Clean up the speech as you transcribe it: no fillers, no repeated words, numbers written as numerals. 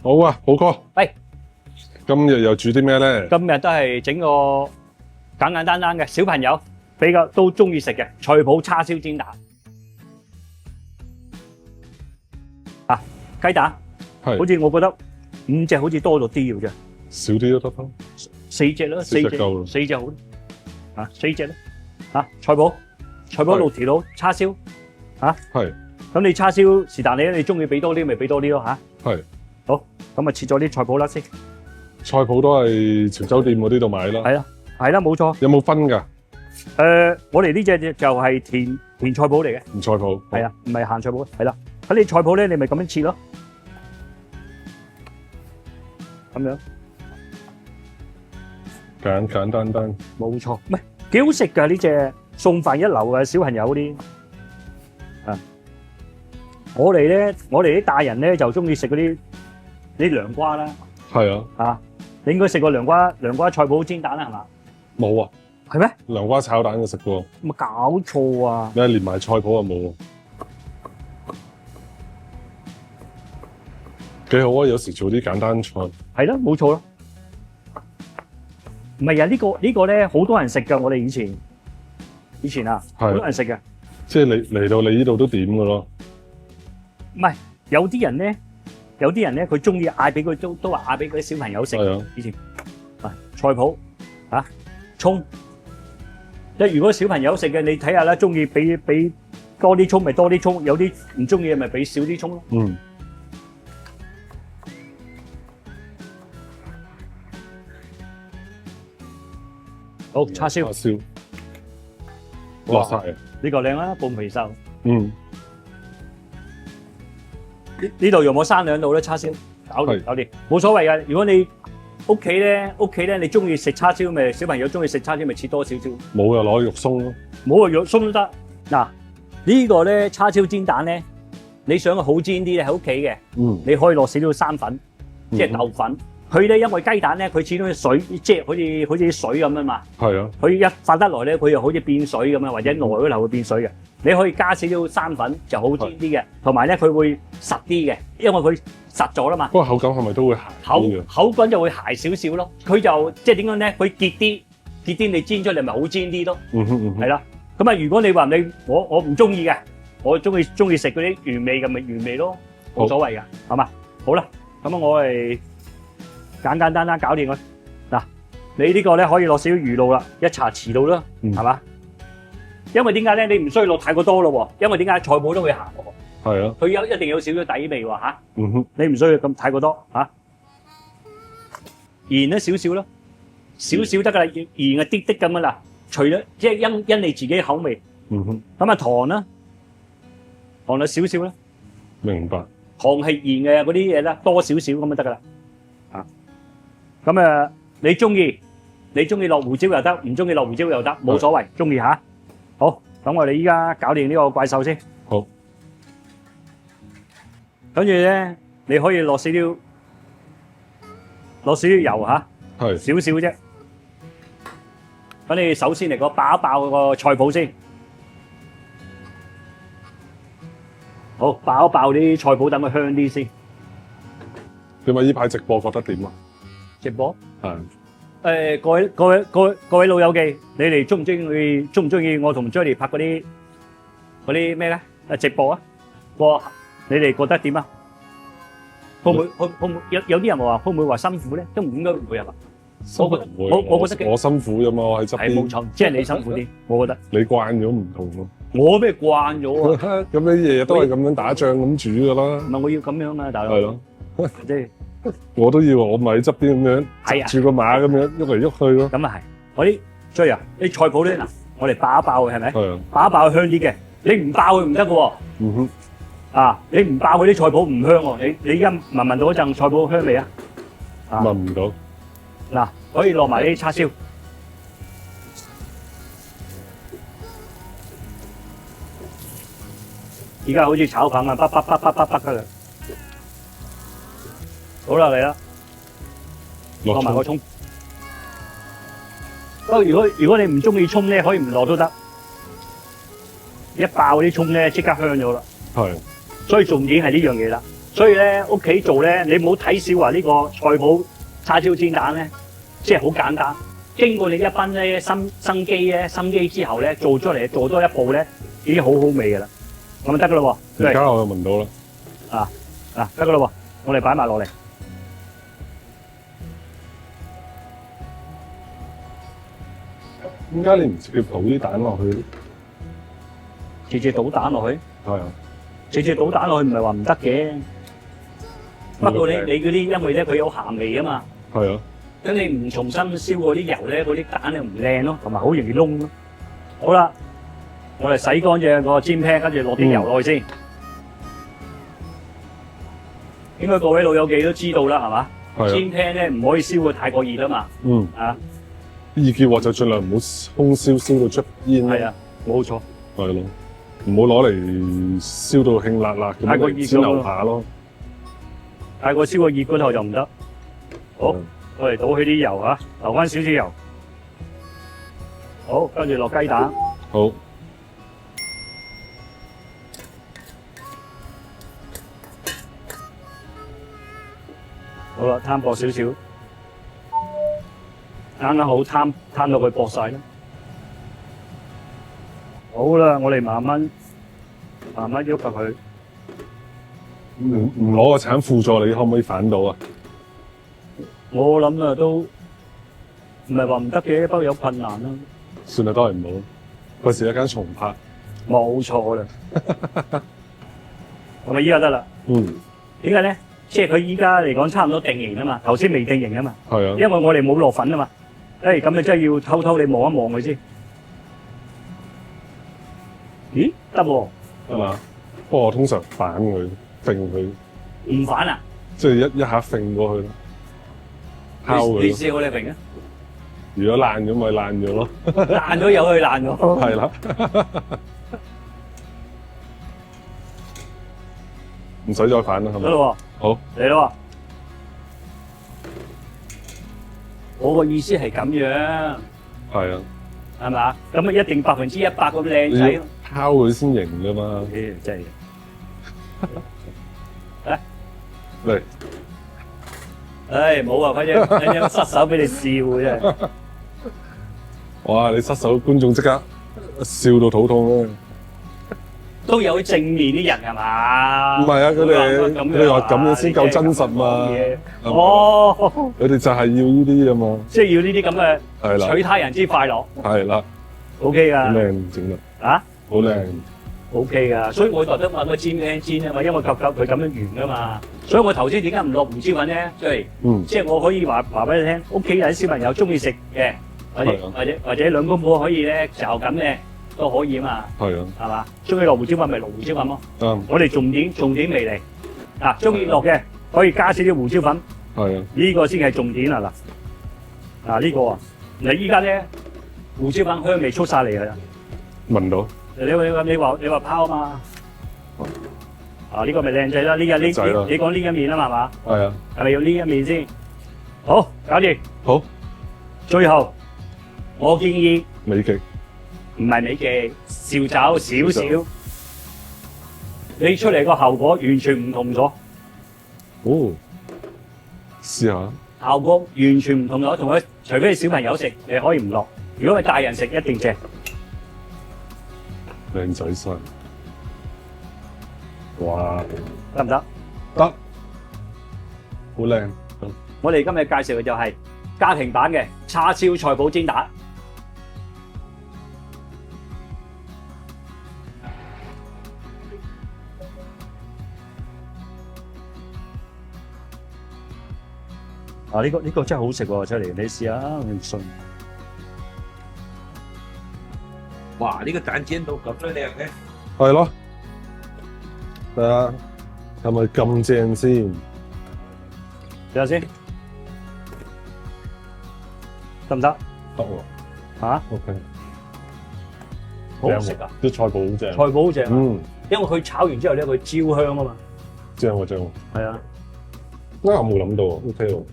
好啊，寶哥。喂，今日又煮啲咩咧？今日都係整個簡簡單單嘅小朋友比較都中意食嘅菜脯叉燒煎蛋。啊，雞蛋，係好似我覺得5隻好似多咗啲嘅啫，少啲都得啦。 4隻啦，四隻夠啦4隻好啦，啊4隻啦，啊菜脯6條佬，叉燒，啊係咁你叉燒是但你中意俾多啲咪俾多啲咯嚇。係。好，咁啊切咗啲菜脯啦先。菜脯都係潮州店嗰啲度買啦。係啦，冇錯。有冇分㗎？我哋呢隻就係甜菜脯嚟嘅。唔菜脯。係啊，唔係鹹菜脯，係啦。咁你菜脯咧，你咪咁樣切咯，咁樣簡簡單單。冇錯，唔係幾好食㗎呢隻餸飯一流嘅小朋友嗰啲。啊，我哋啲大人咧就中意食嗰啲涼瓜啦。係啊。啊，你應該食過涼瓜菜脯煎蛋啦，係嘛？冇啊。係咩？涼瓜炒蛋就食過。有冇搞錯啊？你係連埋菜脯就冇喎。幾好啊！有時做啲簡單菜。係咯，冇錯咯。唔係啊，呢個咧好多人食㗎。我哋以前啊，好多人食嘅。即係你嚟到你呢度都點㗎咯。唔係，有啲人咧，佢中意嗌俾佢都話嗌俾嗰啲小朋友食。係啊。以前啊，菜脯啊，葱。即係如果小朋友食嘅，你睇下啦，中意俾多啲葱咪多啲葱，有啲唔中意嘅咪俾少啲葱咯。嗯。好，叉燒落晒啊！呢個靚啦，半皮瘦。嗯。呢度用我生兩度咧，叉燒搞掂，冇所謂㗎。如果你屋企咧，你中意食叉燒咪小朋友中意食叉燒咪切多少少。冇就攞肉鬆咯。冇啊，肉鬆都得。嗱，呢個咧叉燒煎蛋咧，你想佢好煎啲咧喺屋企嘅，你可以落少少生粉，即係豆粉。佢咧因為雞蛋咧，佢始終水即係好似啲水咁啊嘛。係啊。佢一發得來咧，佢又好似變水咁樣，或者內嗰頭會變水嘅。你可以加少少生粉就好煎啲嘅，同埋咧佢會實啲嘅，因為佢實咗啦嘛。不過口感係咪都會鹹啲嘅？口感就會鹹少少咯。佢就即係點講咧？佢結啲，你煎出嚟咪好煎啲咯。係啦。咁啊，如果你話我唔中意嘅，我中意食嗰啲原味嘅咪原味咯，冇所謂㗎，係嘛？好啦，咁啊我係簡簡單單搞掂佢。嗱，你呢個咧可以落少少魚露啦，一茶匙到啦，係嘛？因為點解咧？你唔需要落太過多咯喎，因為點解菜脯都會鹹喎。係啊。佢一定有少少底味喎嚇。你唔需要咁太過多嚇。鹽咧少少咯，少少得㗎啦，鹽啊啲啲咁樣啦。除咗即係因你自己口味。咁啊糖啦，糖啊少少啦。明白。糖係鹽嘅嗰啲嘢啦，多少少咁就得㗎啦。啊，咁啊你中意落胡椒又得，唔中意落胡椒又得，冇所謂，中意嚇。好，咁我哋依家搞掂呢個怪獸先。好。跟住咧，你可以落少少油嚇，少少啫。咁你首先嚟個爆一爆個菜脯先。好，爆一爆啲菜脯，等佢香啲先。點解呢排直播覺得點啊？直播？係。各位老友記，你哋中唔中意我同 Johnny 拍嗰啲咩咧？直播啊！你哋覺得點啊？會唔會有啲人話會唔會話辛苦咧？都應該唔會係嘛？我覺得我辛苦啫嘛，我喺側邊。係冇錯，即係你辛苦啲，我覺得。你慣咗唔同咯。我咩慣咗啊？咁你日日都係咁樣打仗咁煮噶啦。唔係我要咁樣啊，大佬。係咯。即係。我都要，我咪喺側邊咁樣揸住個馬咁樣喐嚟喐去咯。咁啊係，我啲追啊，啲菜脯咧嗱，我哋爆一爆佢係咪？係啊。爆一爆香啲嘅，你唔爆佢唔得嘅喎。啊，你唔爆佢啲菜脯唔香喎。你而家聞到嗰陣菜脯香味啊？聞唔到。嗱，可以落埋啲叉燒。而家好似炒飯啊，卜㗎啦。好啦，嚟啦，落埋個葱。不過如果你唔中意葱咧，可以唔落都得。一爆啲葱咧，即刻香咗啦。係。所以重點係呢樣嘢啦。所以咧屋企做咧，你唔好睇小話呢個菜脯叉燒煎蛋咧，即係好簡單。經過你一班咧心機之後咧，做出嚟做多一步咧，已經好好味㗎啦。咁就得㗎啦喎。而家我就聞到啦。得㗎啦喎，我哋擺埋落嚟。點解你唔直接倒啲蛋落去？直接倒蛋落去？係啊。直接倒蛋落去唔係話唔得嘅。不過你嗰啲因為咧佢有鹹味啊嘛。係啊。咁你唔重新燒嗰啲油咧，嗰啲蛋咧唔靚咯，同埋好容易燶咯。好啦，我哋洗乾淨個煎 pan，跟住落啲油落去先。應該各位老友記都知道啦，係嘛？煎 pan 咧唔可以燒到太過熱啊嘛。熱嘅話就盡量唔好空燒到出煙。係啊，冇錯。係咯，唔好攞嚟燒到興辣辣咁樣煎牛扒咯。太過燒個熱嗰頭就唔得。好。我哋倒起啲油嚇，留翻少少油。好，跟住落雞蛋。好。好啦，攤薄少少，啱啱好攤到佢薄晒啦。好啦，我哋慢慢喐下佢。唔攞個鏟輔助，你可唔可以反到啊？我諗啊，都唔係話唔得嘅，不過有困難啦。算啦，都係唔好。費事一間重拍。冇錯啦。係咪依家得啦？點解咧？即係佢依家嚟講差唔多定型啊嘛，頭先未定型啊嘛。係啊。因為我哋冇落粉啊嘛。咁你真係要偷偷你望一望佢先。咦？得喎。得嘛？不過我通常反佢，揈佢。唔反啊？即係一下揈過去咯。你試過你揈啊？如果爛咗咪爛咗咯。爛咗由佢爛咗。係啦。唔使再反啦，係咪？得啦喎。好。嚟啦喎。我個意思係咁樣。係啊。係嘛？咁啊一定100%咁靚仔。敲佢先型㗎嘛。真係。嚟。冇啊！反正失手俾你笑嘅啫。哇！你失手，觀眾即刻笑到肚痛啦。都有正面啲人係嘛？唔係啊，佢哋話咁樣先夠真實嘛。哦。佢哋就係要呢啲啊嘛。即係要呢啲咁嘅取他人之快樂。係啦。OK 㗎。好靚整得。好靚。OK 㗎，所以我特登揾個煎 pan 煎啊嘛，因為佢咁樣圓㗎嘛。所以我頭先點解唔落胡椒粉咧？即係我可以話俾你聽，屋企有啲小朋友中意食嘅，或者兩公婆可以咧就咁咧都可以啊嘛。係啊，係嘛？中意落胡椒粉咪落胡椒粉咯。我哋重點未嚟。嗱，中意落嘅可以加少啲胡椒粉。係啊。呢個先係重點啊嗱。嗱呢個啊，你依家咧胡椒粉香味出晒嚟㗎啦。聞到。你話拋啊嘛？呢個咪靚仔啦！你講呢一面啊嘛，係嘛？係啊。係咪要呢一面先？好，搞掂。好。最後，我建議美極，唔係美極，紹酒少少，你出嚟個效果完全唔同咗。哦，試下。效果完全唔同咗，同佢除非係小朋友食，你可以唔落；如果係大人食，一定正。靚仔晒。哇！得唔得？得，好靚。我哋今日介紹嘅就係家庭版嘅叉燒菜脯煎蛋。呢個真係好食喎，出嚟你試下，我唔信。哇！呢個蛋煎到咁都靚嘅。係咯。睇下係咪咁正先？睇下先，得唔得？得喎。OK。好好食啊！啲菜脯好正。菜脯好正。因為佢炒完之後咧，佢焦香啊嘛。正喎正喎。係啊。我冇諗到喎，OK 喎。